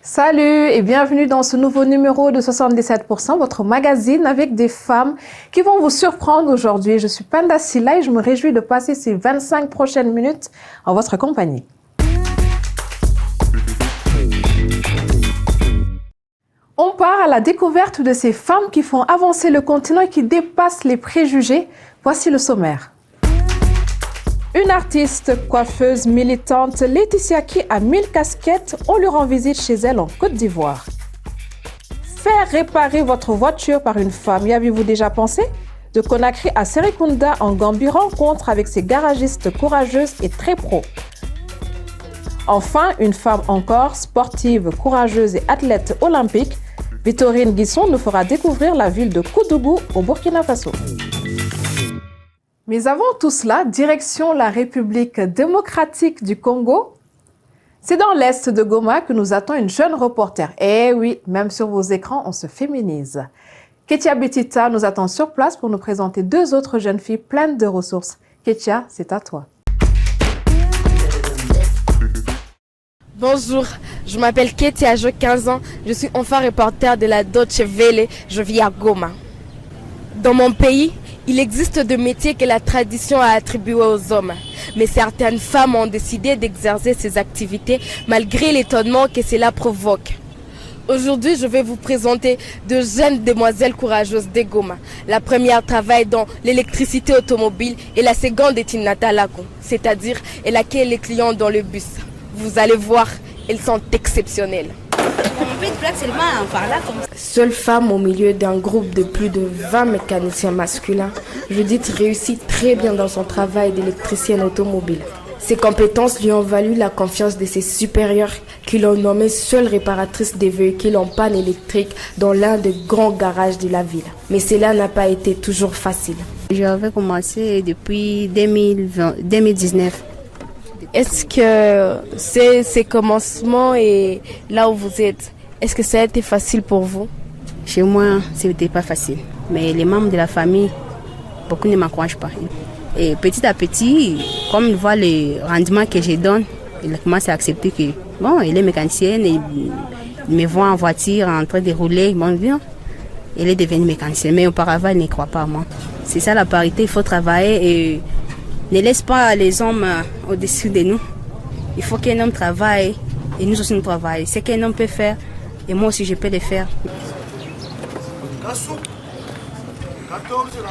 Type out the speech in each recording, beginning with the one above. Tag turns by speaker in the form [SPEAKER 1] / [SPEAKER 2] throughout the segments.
[SPEAKER 1] Salut et bienvenue dans ce nouveau numéro de 77%, votre magazine avec des femmes qui vont vous surprendre aujourd'hui. Je suis Penda Silla et je me réjouis de passer ces 25 prochaines minutes en votre compagnie. On part à la découverte de ces femmes qui font avancer le continent et qui dépassent les préjugés. Voici le sommaire. Une artiste, coiffeuse, militante, Laetitia qui a 1000 casquettes, on lui rend visite chez elle en Côte d'Ivoire. Faire réparer votre voiture par une femme, y avez-vous déjà pensé? De Conakry à Serekunda en Gambie, rencontre avec ces garagistes courageuses et très pro. Enfin, une femme encore, sportive, courageuse et athlète olympique, Victorine Guisson nous fera découvrir la ville de Koudougou au Burkina Faso. Mais avant tout cela, direction la République démocratique du Congo. C'est dans l'est de Goma que nous attend une jeune reporter. Eh oui, même sur vos écrans, on se féminise. Ketia Betita nous attend sur place pour nous présenter deux autres jeunes filles pleines de ressources. Ketia, c'est à toi.
[SPEAKER 2] Bonjour, je m'appelle Ketia, j'ai 15 ans. Je suis enfant reporter de la Deutsche Welle. Je vis à Goma. Dans mon pays, il existe des métiers que la tradition a attribués aux hommes. Mais certaines femmes ont décidé d'exercer ces activités malgré l'étonnement que cela provoque. Aujourd'hui, je vais vous présenter deux jeunes demoiselles courageuses de Goma. La première travaille dans l'électricité automobile et la seconde est une Natalako, c'est-à-dire elle accueille les clients dans le bus. Vous allez voir, elles sont exceptionnelles. Seule femme au milieu d'un groupe de plus de 20 mécaniciens masculins, Judith réussit très bien dans son travail d'électricienne automobile. Ses compétences lui ont valu la confiance de ses supérieurs qui l'ont nommée seule réparatrice des véhicules en panne électrique dans l'un des grands garages de la ville. Mais cela n'a pas été toujours facile.
[SPEAKER 3] J'avais commencé depuis 2019.
[SPEAKER 2] Est-ce que ces commencements et là où vous êtes, est-ce que ça a été facile pour vous?
[SPEAKER 3] Chez moi, ce n'était pas facile. Mais les membres de la famille, beaucoup ne m'encouragent pas. Et petit à petit, comme ils voient le rendement que je donne, ils commencent à accepter que, bon, elle est mécanicienne, et ils me voient en voiture en train de rouler. Bon, bien, elle est devenue mécanicienne. Mais auparavant, elle ne croit pas à moi. C'est ça la parité, il faut travailler et ne laisse pas les hommes au-dessus de nous. Il faut qu'un homme travaille et nous aussi nous travaillons. Ce qu'un homme peut faire, et moi aussi je peux le faire.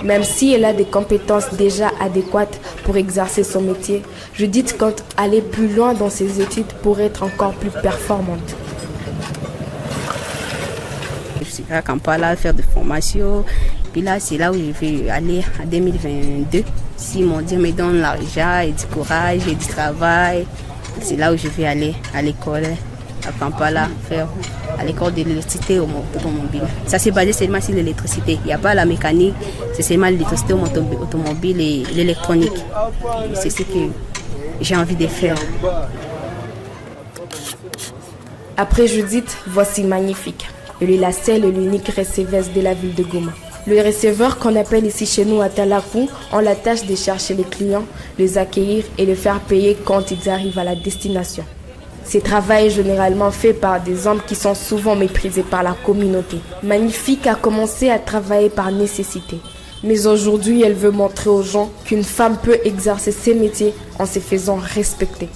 [SPEAKER 2] Même si elle a des compétences déjà adéquates pour exercer son métier, Judith compte aller plus loin dans ses études pour être encore plus performante.
[SPEAKER 3] Je suis à Kampala faire des formations. Puis là, c'est là où je vais aller en 2022. Si mon Dieu me donne l'argent et du courage et du travail, c'est là où je vais aller à l'école, à Kampala, faire à l'école de l'électricité automobile. Ça s'est basé seulement sur l'électricité. Il n'y a pas la mécanique, c'est seulement l'électricité automobile et l'électronique. C'est ce que j'ai envie de faire.
[SPEAKER 2] Après Judith, voici Magnifique. Elle est la seule et l'unique receveuse de la ville de Goma. Le receveur qu'on appelle ici chez nous à Talakou ont la tâche de chercher les clients, les accueillir et les faire payer quand ils arrivent à la destination. Ce travail est généralement fait par des hommes qui sont souvent méprisés par la communauté. Magnifique a commencé à travailler par nécessité. Mais aujourd'hui, elle veut montrer aux gens qu'une femme peut exercer ses métiers en se faisant respecter.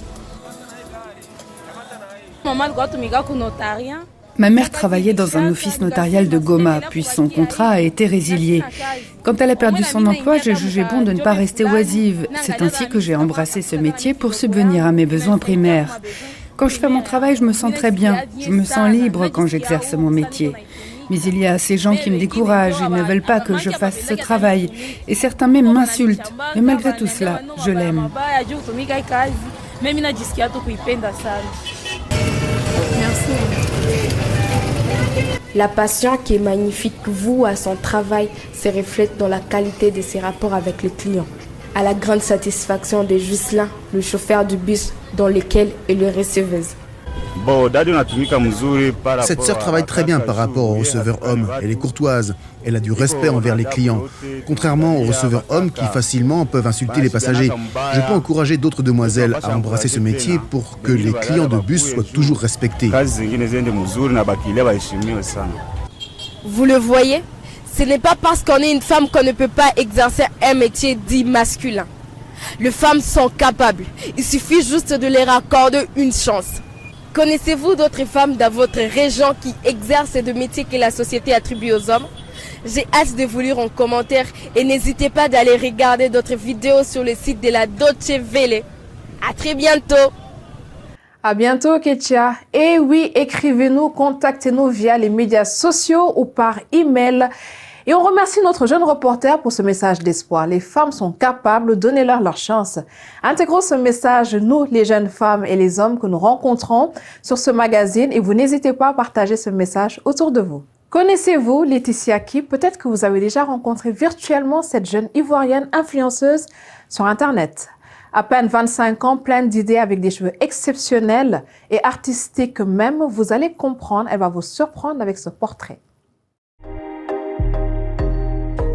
[SPEAKER 4] Ma mère travaillait dans un office notarial de Goma, puis son contrat a été résilié. Quand elle a perdu son emploi, j'ai jugé bon de ne pas rester oisive. C'est ainsi que j'ai embrassé ce métier pour subvenir à mes besoins primaires. Quand je fais mon travail, je me sens très bien. Je me sens libre quand j'exerce mon métier. Mais il y a ces gens qui me découragent et ne veulent pas que je fasse ce travail. Et certains même m'insultent. Mais malgré tout cela, je l'aime.
[SPEAKER 1] Merci.
[SPEAKER 2] La passion qui est magnifique voue à son travail se reflète dans la qualité de ses rapports avec les clients. À la grande satisfaction de Ghislain, le chauffeur du bus dans lequel est le receveuse.
[SPEAKER 5] Cette sœur travaille très bien par rapport au receveur homme. Elle est courtoise. Elle a du respect envers les clients. Contrairement aux receveurs hommes qui facilement peuvent insulter les passagers. Je peux encourager d'autres demoiselles à embrasser ce métier pour que les clients de bus soient toujours respectés.
[SPEAKER 2] Vous le voyez, ce n'est pas parce qu'on est une femme qu'on ne peut pas exercer un métier dit masculin. Les femmes sont capables, il suffit juste de leur accorder une chance. Connaissez-vous d'autres femmes dans votre région qui exercent des métiers que la société attribue aux hommes? J'ai hâte de vous lire en commentaire et n'hésitez pas d'aller regarder d'autres vidéos sur le site de la Deutsche Welle. À très bientôt.
[SPEAKER 1] À bientôt, Ketia. Et oui, écrivez-nous, contactez-nous via les médias sociaux ou par email. Et on remercie notre jeune reporter pour ce message d'espoir. Les femmes sont capables, donnez-leur leur chance. Intégrons ce message, nous, les jeunes femmes et les hommes que nous rencontrons sur ce magazine et vous n'hésitez pas à partager ce message autour de vous. Connaissez-vous Laetitia Ki? Peut-être que vous avez déjà rencontré virtuellement cette jeune ivoirienne influenceuse sur Internet. À peine 25 ans, pleine d'idées avec des cheveux exceptionnels et artistiques même, vous allez comprendre, elle va vous surprendre avec ce portrait.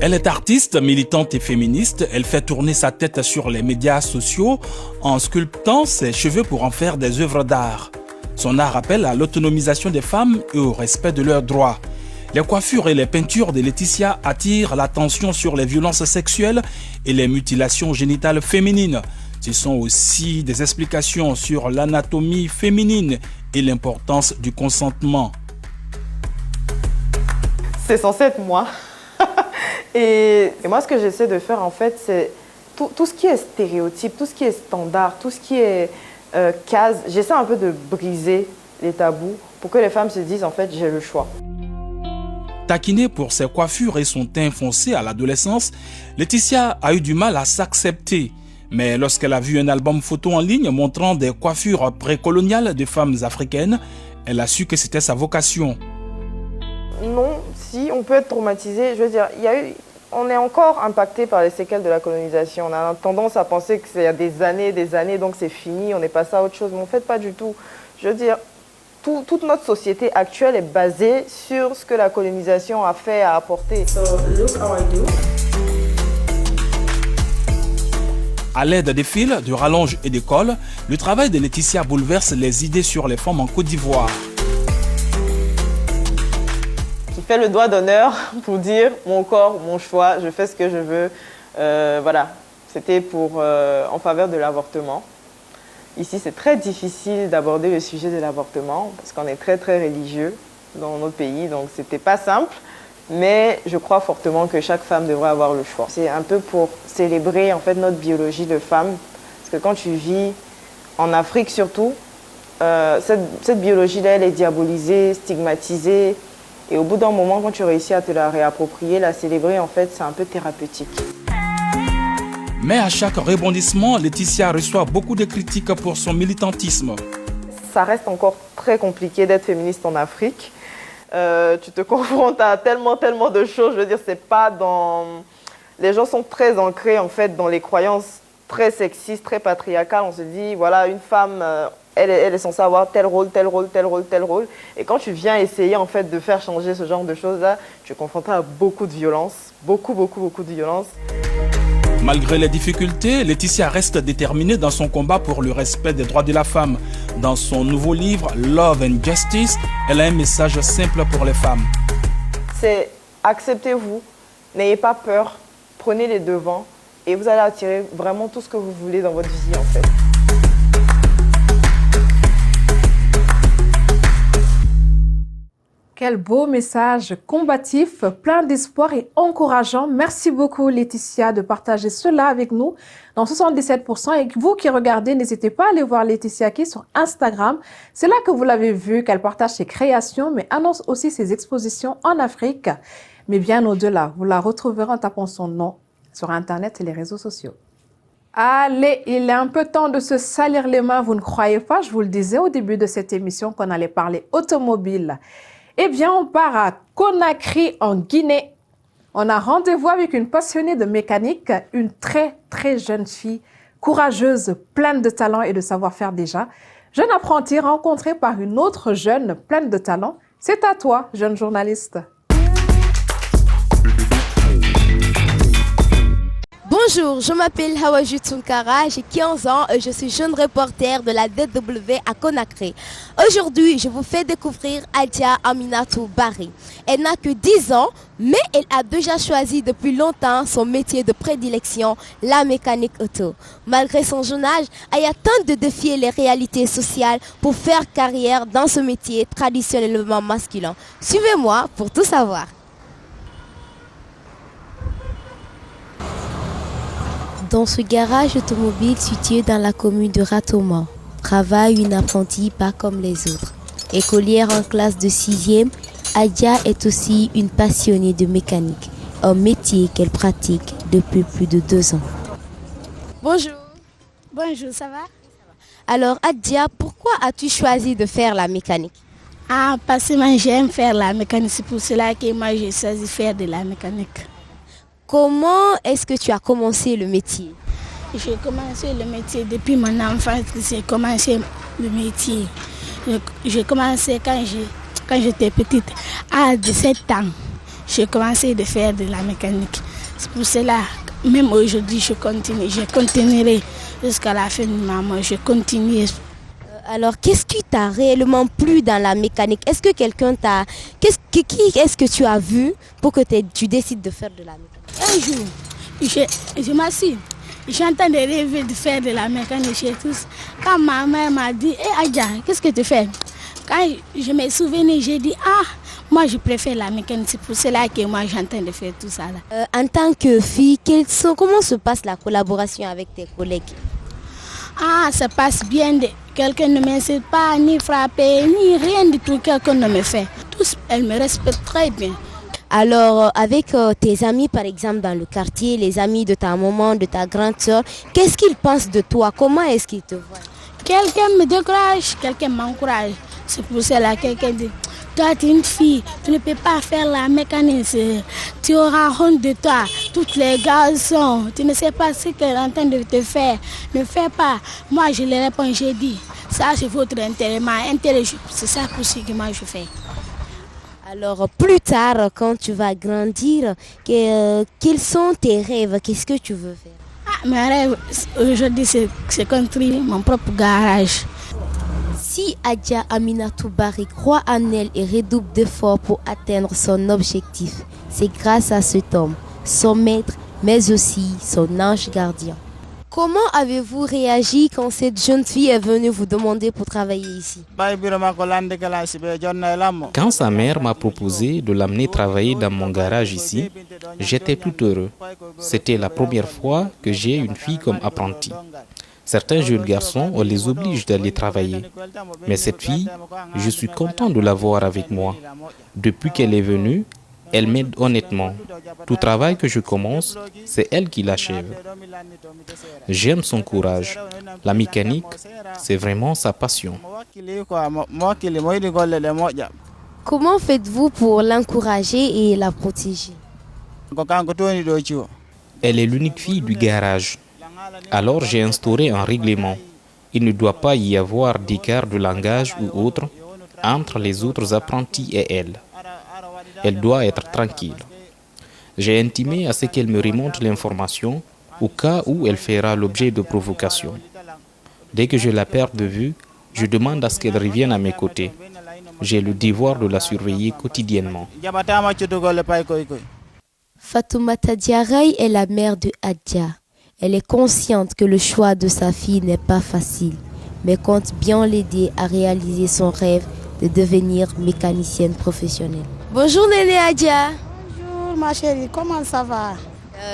[SPEAKER 6] Elle est artiste, militante et féministe. Elle fait tourner sa tête sur les médias sociaux en sculptant ses cheveux pour en faire des œuvres d'art. Son art appelle à l'autonomisation des femmes et au respect de leurs droits. Les coiffures et les peintures de Laetitia attirent l'attention sur les violences sexuelles et les mutilations génitales féminines. Ce sont aussi des explications sur l'anatomie féminine et l'importance du consentement.
[SPEAKER 7] C'est censé être moi. Et moi, ce que j'essaie de faire, en fait, c'est tout ce qui est stéréotype, tout ce qui est standard, tout ce qui est case. J'essaie un peu de briser les tabous pour que les femmes se disent, en fait, j'ai le choix.
[SPEAKER 6] Taquinée pour ses coiffures et son teint foncé à l'adolescence, Laetitia a eu du mal à s'accepter. Mais lorsqu'elle a vu un album photo en ligne montrant des coiffures précoloniales de femmes africaines, elle a su que c'était sa vocation.
[SPEAKER 7] Non, si, on peut être traumatisé. Je veux dire, on est encore impacté par les séquelles de la colonisation. On a tendance à penser que c'est il y a des années, donc c'est fini, on est passé à autre chose. Mais en fait, pas du tout. Je veux dire, toute notre société actuelle est basée sur ce que la colonisation a fait, a apporté. So, look how I do.
[SPEAKER 6] À l'aide des fils, de rallonges et de colle, le travail de Laetitia bouleverse les idées sur les femmes en Côte d'Ivoire.
[SPEAKER 7] Qui fait le doigt d'honneur pour dire mon corps, mon choix, je fais ce que je veux. Voilà, c'était en faveur de l'avortement. Ici, c'est très difficile d'aborder le sujet de l'avortement parce qu'on est très très religieux dans notre pays, donc c'était pas simple. Mais je crois fortement que chaque femme devrait avoir le choix. C'est un peu pour célébrer en fait notre biologie de femme, parce que quand tu vis en Afrique surtout, cette biologie-là, elle est diabolisée, stigmatisée. Et au bout d'un moment, quand tu réussis à te la réapproprier, la célébrer, en fait, c'est un peu thérapeutique.
[SPEAKER 6] Mais à chaque rebondissement, Laetitia reçoit beaucoup de critiques pour son militantisme.
[SPEAKER 7] Ça reste encore très compliqué d'être féministe en Afrique. Tu te confrontes à tellement de choses. Je veux dire, c'est pas dans... Les gens sont très ancrés, en fait, dans les croyances très sexistes, très patriarcales. On se dit, voilà, une femme... Elle est censée avoir tel rôle. Et quand tu viens essayer en fait de faire changer ce genre de choses-là, tu es confronté à beaucoup de violence, beaucoup de violence.
[SPEAKER 6] Malgré les difficultés, Laetitia reste déterminée dans son combat pour le respect des droits de la femme. Dans son nouveau livre Love and Justice, elle a un message simple pour les femmes.
[SPEAKER 7] C'est acceptez-vous, n'ayez pas peur, prenez les devants et vous allez attirer vraiment tout ce que vous voulez dans votre vie en fait.
[SPEAKER 1] Quel beau message combatif, plein d'espoir et encourageant. Merci beaucoup Laetitia de partager cela avec nous dans 77%. Et vous qui regardez, n'hésitez pas à aller voir Laetitia Ki sur Instagram. C'est là que vous l'avez vu, qu'elle partage ses créations, mais annonce aussi ses expositions en Afrique. Mais bien au-delà, vous la retrouverez en tapant son nom sur Internet et les réseaux sociaux. Allez, il est un peu temps de se salir les mains, vous ne croyez pas? Je vous le disais au début de cette émission qu'on allait parler automobile. Eh bien, on part à Conakry, en Guinée. On a rendez-vous avec une passionnée de mécanique, une très jeune fille, courageuse, pleine de talent et de savoir-faire déjà. Jeune apprenti rencontré par une autre jeune pleine de talent. C'est à toi, jeune journaliste.
[SPEAKER 2] Bonjour, je m'appelle Hawaju Tsunkara, j'ai 15 ans et je suis jeune reporter de la DW à Conakry. Aujourd'hui, je vous fais découvrir Adja Aminatou Barry. Elle n'a que 10 ans, mais elle a déjà choisi depuis longtemps son métier de prédilection, la mécanique auto. Malgré son jeune âge, elle tente de défier les réalités sociales pour faire carrière dans ce métier traditionnellement masculin. Suivez-moi pour tout savoir. Dans ce garage automobile situé dans la commune de Ratoma, travaille une apprentie pas comme les autres. Écolière en classe de 6e, Adja est aussi une passionnée de mécanique, un métier qu'elle pratique depuis plus de 2 ans. Bonjour.
[SPEAKER 8] Bonjour, ça va?
[SPEAKER 2] Alors Adja, pourquoi as-tu choisi de faire la mécanique?
[SPEAKER 8] Parce que moi j'aime faire la mécanique, c'est pour cela que moi j'ai choisi de faire de la mécanique.
[SPEAKER 2] Comment est-ce que tu as commencé le métier?
[SPEAKER 8] J'ai commencé le métier depuis mon enfance, j'ai commencé le métier. J'ai commencé quand j'étais petite, à 17 ans. J'ai commencé de faire de la mécanique. C'est pour cela, même aujourd'hui, je continuerai jusqu'à la fin de ma mort, je continue.
[SPEAKER 2] Alors, qu'est-ce qui t'a réellement plu dans la mécanique? Est-ce que quelqu'un t'a... Qui est-ce que tu as vu pour que tu décides de faire de la mécanique?
[SPEAKER 8] Un jour, je m'assieds, j'entends des rêves de faire de la mécanique chez tous. Quand ma mère m'a dit, Adja, qu'est-ce que tu fais? Quand je me souviens, j'ai dit, moi je préfère la mécanique, c'est pour cela que moi j'entends de faire tout ça. Là.
[SPEAKER 2] En tant que fille, comment se passe la collaboration avec tes collègues?
[SPEAKER 8] Ça passe bien. Quelqu'un ne m'incite pas, ni frapper, ni rien du tout, quelqu'un ne me fait. Tous, elles me respectent très bien.
[SPEAKER 2] Alors, avec tes amis, par exemple, dans le quartier, les amis de ta maman, de ta grande soeur, qu'est-ce qu'ils pensent de toi? Comment est-ce qu'ils te voient?
[SPEAKER 8] Quelqu'un me décourage, quelqu'un m'encourage. C'est pour cela que quelqu'un dit, toi tu es une fille, tu ne peux pas faire la mécanique, tu auras honte de toi. Tous les garçons, tu ne sais pas ce qu'elle est en train de te faire. Ne fais pas. Moi je lui réponds, j'ai dit, ça c'est votre intérêt, c'est ça pour ce que moi je fais.
[SPEAKER 2] Alors, plus tard, quand tu vas grandir, quels sont tes rêves? Qu'est-ce que tu veux faire?
[SPEAKER 8] Mes rêves, aujourd'hui, c'est construire mon propre garage.
[SPEAKER 2] Si Adja Aminatou Barry croit en elle et redouble d'efforts pour atteindre son objectif, c'est grâce à cet homme, son maître, mais aussi son ange gardien. Comment avez-vous réagi quand cette jeune fille est venue vous demander pour travailler ici?
[SPEAKER 9] Quand sa mère m'a proposé de l'amener travailler dans mon garage ici, j'étais tout heureux. C'était la première fois que j'ai une fille comme apprentie. Certains jeunes garçons, on les oblige d'aller travailler. Mais cette fille, je suis content de la voir avec moi. Depuis qu'elle est venue, elle m'aide honnêtement. Tout travail que je commence, c'est elle qui l'achève. J'aime son courage. La mécanique, c'est vraiment sa passion.
[SPEAKER 2] Comment faites-vous pour l'encourager et la protéger?
[SPEAKER 9] Elle est l'unique fille du garage. Alors j'ai instauré un règlement. Il ne doit pas y avoir d'écart de langage ou autre entre les autres apprentis et elle. Elle doit être tranquille. J'ai intimé à ce qu'elle me remonte l'information au cas où elle fera l'objet de provocations. Dès que je la perds de vue, je demande à ce qu'elle revienne à mes côtés. J'ai le devoir de la surveiller quotidiennement.
[SPEAKER 2] Fatoumata Diarraï est la mère de Adja. Elle est consciente que le choix de sa fille n'est pas facile, mais compte bien l'aider à réaliser son rêve de devenir mécanicienne professionnelle. Bonjour Néné Adja.
[SPEAKER 8] Bonjour ma chérie, comment ça va?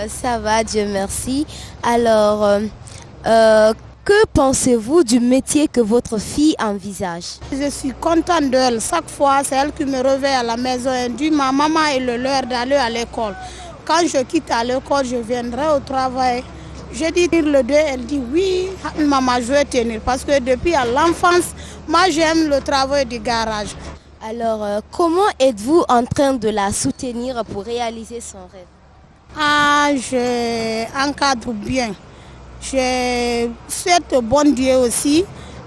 [SPEAKER 2] Ça va, Dieu merci. Alors, que pensez-vous du métier que votre fille envisage?
[SPEAKER 8] Je suis contente d'elle. Chaque fois, c'est elle qui me réveille à la maison et dit ma maman est l'heure d'aller à l'école. Quand je quitte à l'école, je viendrai au travail. Je dis le 2, elle dit oui, maman, je vais tenir. Parce que depuis à l'enfance, moi j'aime le travail du garage.
[SPEAKER 2] Alors, comment êtes-vous en train de la soutenir pour réaliser son rêve?
[SPEAKER 8] Je encadre bien. Je souhaite au bon Dieu aussi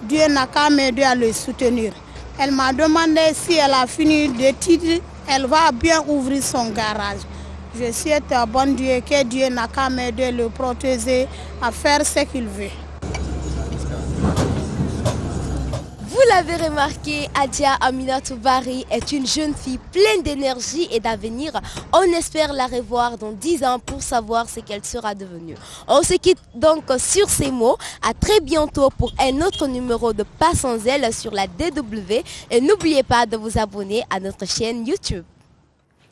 [SPEAKER 8] Dieu n'a qu'à m'aider à le soutenir. Elle m'a demandé si elle a fini d'étudier, elle va bien ouvrir son garage. Je souhaite à bon Dieu que Dieu n'a qu'à m'aider à le protéger, à faire ce qu'il veut.
[SPEAKER 2] Vous l'avez remarqué, Adia Aminatou Bari est une jeune fille pleine d'énergie et d'avenir. On espère la revoir dans 10 ans pour savoir ce qu'elle sera devenue. On se quitte donc sur ces mots. À très bientôt pour un autre numéro de Pas sans elle sur la DW. Et n'oubliez pas de vous abonner à notre chaîne YouTube.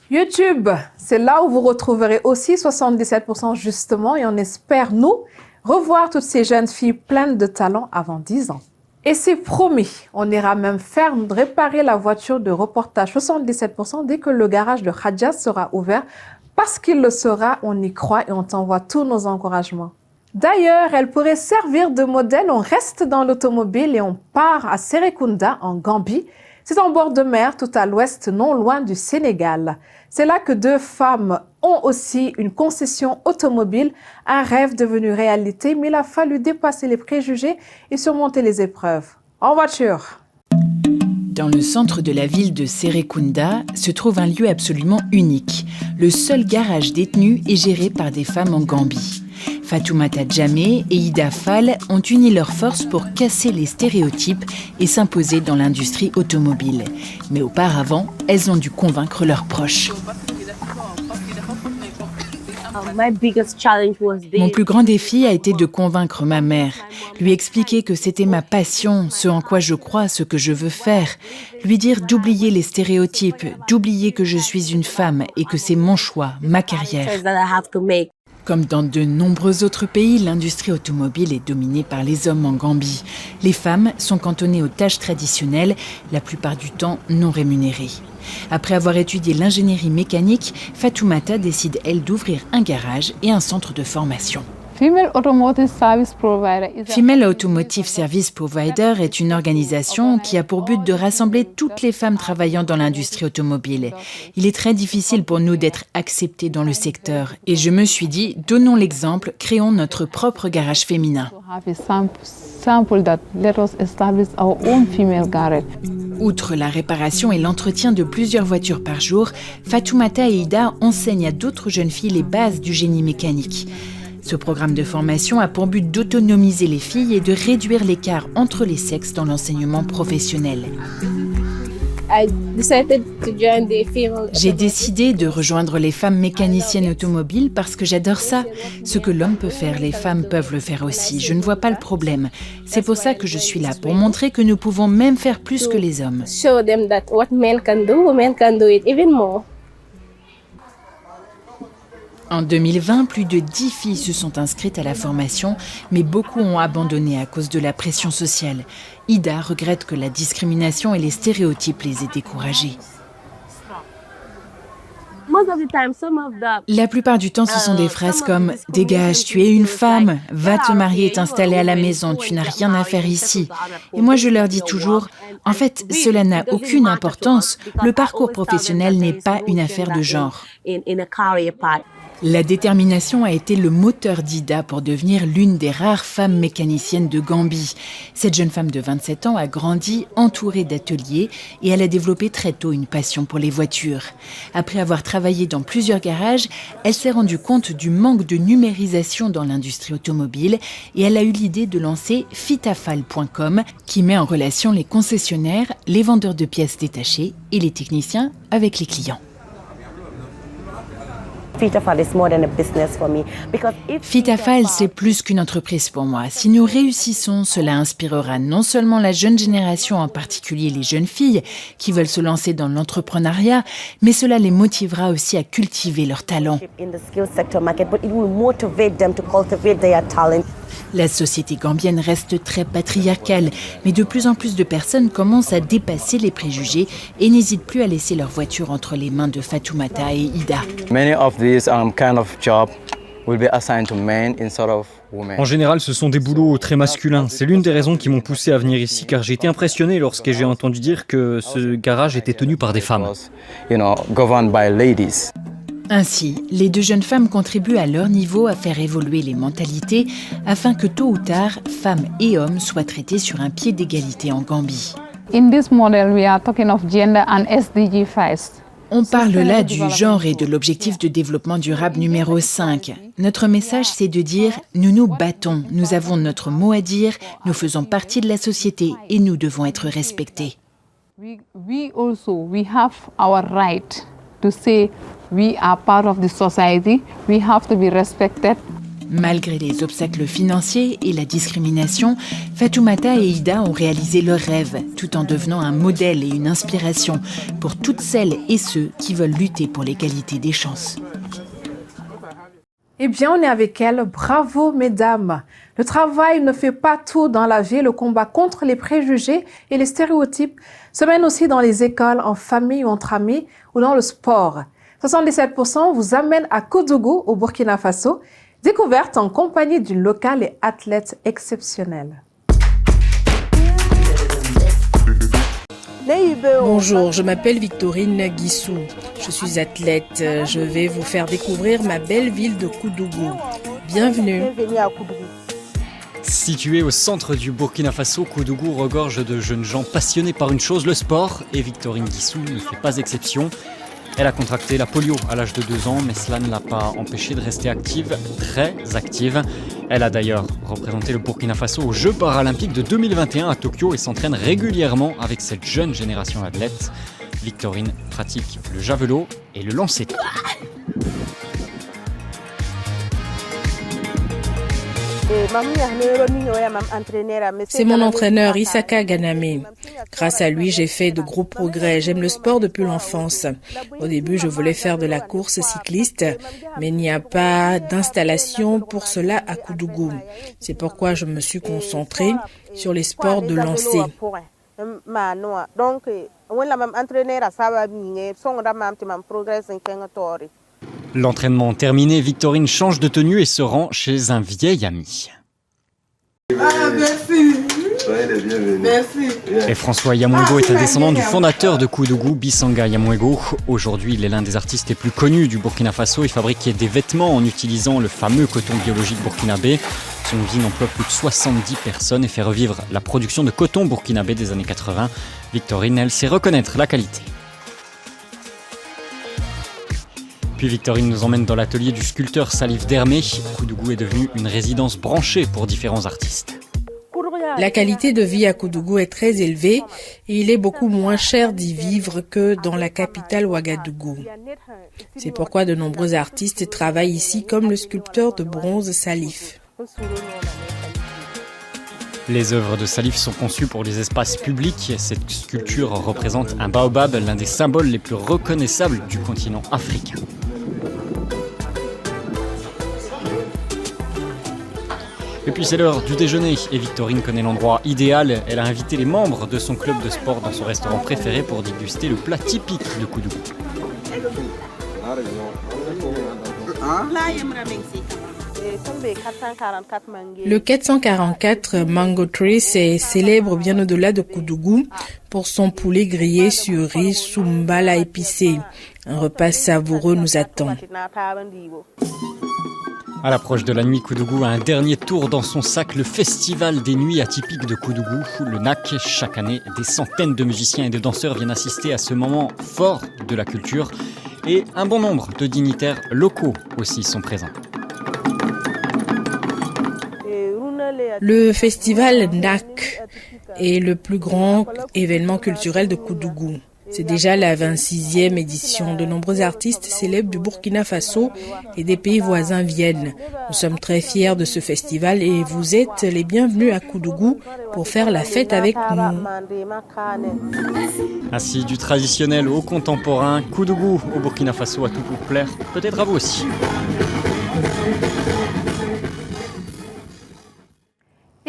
[SPEAKER 1] YouTube, c'est là où vous retrouverez aussi 77% justement et on espère, nous, revoir toutes ces jeunes filles pleines de talent avant 10 ans. Et c'est promis, on ira même faire réparer la voiture de reportage 77% dès que le garage de Khadja sera ouvert. Parce qu'il le sera, on y croit et on t'envoie tous nos encouragements. D'ailleurs, elle pourrait servir de modèle. On reste dans l'automobile et on part à Serekunda, en Gambie. C'est en bord de mer, tout à l'ouest, non loin du Sénégal. C'est là que 2 femmes ont aussi une concession automobile, un rêve devenu réalité, mais il a fallu dépasser les préjugés et surmonter les épreuves. En voiture.
[SPEAKER 10] Dans le centre de la ville de Serekunda se trouve un lieu absolument unique. Le seul garage détenu est géré par des femmes en Gambie. Fatoumata Djamé et Ida Fall ont uni leurs forces pour casser les stéréotypes et s'imposer dans l'industrie automobile. Mais auparavant, elles ont dû convaincre leurs proches. Mon plus grand défi a été de convaincre ma mère, lui expliquer que c'était ma passion, ce en quoi je crois, ce que je veux faire, lui dire d'oublier les stéréotypes, d'oublier que je suis une femme et que c'est mon choix, ma carrière. Comme dans de nombreux autres pays, l'industrie automobile est dominée par les hommes en Gambie. Les femmes sont cantonnées aux tâches traditionnelles, la plupart du temps non rémunérées. Après avoir étudié l'ingénierie mécanique, Fatoumata décide, elle, d'ouvrir un garage et un centre de formation. Female Automotive Service Provider est une organisation qui a pour but de rassembler toutes les femmes travaillant dans l'industrie automobile. Il est très difficile pour nous d'être acceptées dans le secteur. Et je me suis dit, donnons l'exemple, créons notre propre garage féminin. Outre la réparation et l'entretien de plusieurs voitures par jour, Fatoumata et Ida enseignent à d'autres jeunes filles les bases du génie mécanique. Ce programme de formation a pour but d'autonomiser les filles et de réduire l'écart entre les sexes dans l'enseignement professionnel. J'ai décidé de rejoindre les femmes mécaniciennes automobiles parce que j'adore ça. Ce que l'homme peut faire, les femmes peuvent le faire aussi. Je ne vois pas le problème. C'est pour ça que je suis là, pour montrer que nous pouvons même faire plus que les hommes. En 2020, plus de 10 filles se sont inscrites à la formation, mais beaucoup ont abandonné à cause de la pression sociale. Ida regrette que la discrimination et les stéréotypes les aient découragées. La plupart du temps, ce sont des phrases comme « Dégage, tu es une femme, va te marier et t'installer à la maison, tu n'as rien à faire ici ». Et moi, je leur dis toujours « En fait, cela n'a aucune importance, le parcours professionnel n'est pas une affaire de genre ». La détermination a été le moteur d'Ida pour devenir l'une des rares femmes mécaniciennes de Gambie. Cette jeune femme de 27 ans a grandi entourée d'ateliers et elle a développé très tôt une passion pour les voitures. Après avoir travaillé dans plusieurs garages, elle s'est rendue compte du manque de numérisation dans l'industrie automobile et elle a eu l'idée de lancer Fitafal.com qui met en relation les concessionnaires, les vendeurs de pièces détachées et les techniciens avec les clients. Fitafal, c'est plus qu'une entreprise pour moi. Si nous réussissons, cela inspirera non seulement la jeune génération, en particulier les jeunes filles qui veulent se lancer dans l'entrepreneuriat, mais cela les motivera aussi à cultiver leurs talents. La société gambienne reste très patriarcale, mais de plus en plus de personnes commencent à dépasser les préjugés et n'hésitent plus à laisser leur voiture entre les mains de Fatoumata et Ida.
[SPEAKER 11] En général, ce sont des boulots très masculins. C'est l'une des raisons qui m'ont poussé à venir ici, car j'ai été impressionné lorsque j'ai entendu dire que ce garage était tenu par des femmes.
[SPEAKER 10] Ainsi, les deux jeunes femmes contribuent à leur niveau à faire évoluer les mentalités afin que tôt ou tard, femmes et hommes soient traités sur un pied d'égalité en Gambie.
[SPEAKER 12] In this model, we are talking of gender and SDG 5.
[SPEAKER 10] On parle là du genre et de l'objectif de développement durable numéro 5. Notre message, c'est de dire « nous nous battons, nous avons notre mot à dire, nous faisons partie de la société et nous devons être respectés ».
[SPEAKER 12] We have our right to say we are part of the society, we have to be respected.
[SPEAKER 10] Malgré les obstacles financiers et la discrimination, Fatoumata et Ida ont réalisé leur rêve, tout en devenant un modèle et une inspiration pour toutes celles et ceux qui veulent lutter pour l'égalité des chances.
[SPEAKER 1] Eh bien, on est avec elles. Bravo, mesdames. Le travail ne fait pas tout dans la vie. Le combat contre les préjugés et les stéréotypes se mène aussi dans les écoles, en famille ou entre amis, ou dans le sport. 77% vous amène à Koudougou, au Burkina Faso. Découverte en compagnie d'une locale et athlète exceptionnelle.
[SPEAKER 13] Bonjour, je m'appelle Victorine Guissou. Je suis athlète. Je vais vous faire découvrir ma belle ville de Koudougou. Bienvenue.
[SPEAKER 11] Située au centre du Burkina Faso, Koudougou regorge de jeunes gens passionnés par une chose, le sport, et Victorine Guissou ne fait pas exception. Elle a contracté la polio à l'âge de 2 ans, mais cela ne l'a pas empêchée de rester active, très active. Elle a d'ailleurs représenté le Burkina Faso aux Jeux paralympiques de 2021 à Tokyo et s'entraîne régulièrement avec cette jeune génération d'athlètes. Victorine pratique le javelot et le lancer.
[SPEAKER 13] C'est mon entraîneur Isaka Ganame. Grâce à lui, j'ai fait de gros progrès. J'aime le sport depuis l'enfance. Au début, je voulais faire de la course cycliste, mais il n'y a pas d'installation pour cela à Koudougou. C'est pourquoi je me suis concentrée sur les sports de lancer.
[SPEAKER 11] L'entraînement terminé, Victorine change de tenue et se rend chez un vieil ami. Et François Yamouego est un descendant du fondateur de Koudougou, Bissanga Yamouego. Aujourd'hui, il est l'un des artistes les plus connus du Burkina Faso et fabriquait des vêtements en utilisant le fameux coton biologique burkinabé. Son usine emploie plus de 70 personnes et fait revivre la production de coton burkinabé des années 80. Victorine, elle sait reconnaître la qualité. Puis Victorine nous emmène dans l'atelier du sculpteur Salif Dermé. Koudougou est devenu une résidence branchée pour différents artistes.
[SPEAKER 13] La qualité de vie à Koudougou est très élevée et il est beaucoup moins cher d'y vivre que dans la capitale Ouagadougou. C'est pourquoi de nombreux artistes travaillent ici comme le sculpteur de bronze Salif.
[SPEAKER 11] Les œuvres de Salif sont conçues pour les espaces publics. Cette sculpture représente un baobab, l'un des symboles les plus reconnaissables du continent africain. Et puis c'est l'heure du déjeuner et Victorine connaît l'endroit idéal. Elle a invité les membres de son club de sport dans son restaurant préféré pour déguster le plat typique de Koudougou.
[SPEAKER 13] Le 444 Mango Tree est célèbre bien au-delà de Koudougou pour son poulet grillé sur riz soumbala épicé. Un repas savoureux nous attend.
[SPEAKER 11] À l'approche de la nuit, Koudougou a un dernier tour dans son sac, le festival des nuits atypiques de Koudougou, le NAC. Chaque année, des centaines de musiciens et de danseurs viennent assister à ce moment fort de la culture. Et un bon nombre de dignitaires locaux aussi sont présents.
[SPEAKER 13] Le festival NAC est le plus grand événement culturel de Koudougou. C'est déjà la 26e édition. De nombreux artistes célèbres du Burkina Faso et des pays voisins viennent. Nous sommes très fiers de ce festival et vous êtes les bienvenus à Koudougou pour faire la fête avec nous.
[SPEAKER 11] Ainsi, du traditionnel au contemporain, Koudougou au Burkina Faso a tout pour plaire, peut-être à vous aussi.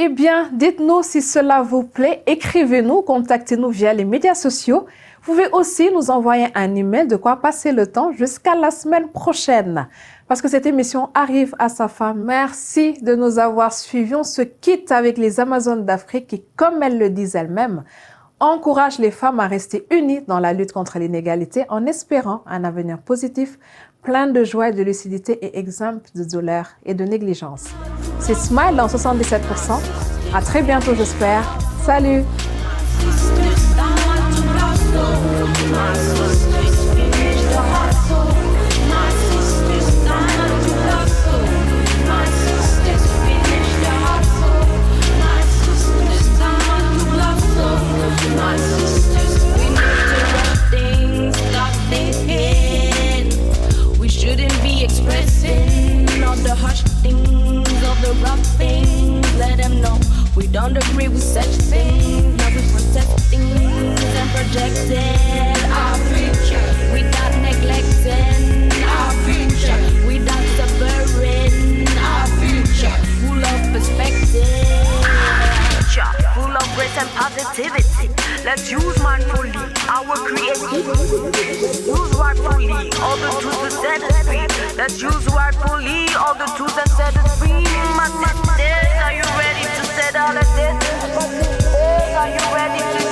[SPEAKER 1] Eh bien, dites-nous si cela vous plaît, écrivez-nous, contactez-nous via les médias sociaux. Vous pouvez aussi nous envoyer un email de quoi passer le temps jusqu'à la semaine prochaine. Parce que cette émission arrive à sa fin. Merci de nous avoir suivis. On se quitte avec les Amazones d'Afrique qui, comme elles le disent elles-mêmes, encourage les femmes à rester unies dans la lutte contre l'inégalité en espérant un avenir positif, plein de joie et de lucidité et exempt de douleur et de négligence. C'est Smile dans 77%. À très bientôt, j'espère. Salut!
[SPEAKER 14] We shouldn't be expressing all the harsh things, all the rough things. Let them know we don't agree with such things. Now we're protecting and projecting our future without neglecting our future, without suffering our future, full of perspective, full of grace and positivity. Let's use mindfully our creativity. Use rightfully all the tools to set us free. Let's use rightfully all the tools that set us free. My sisters, are you ready to set all of this? My sisters, are you ready to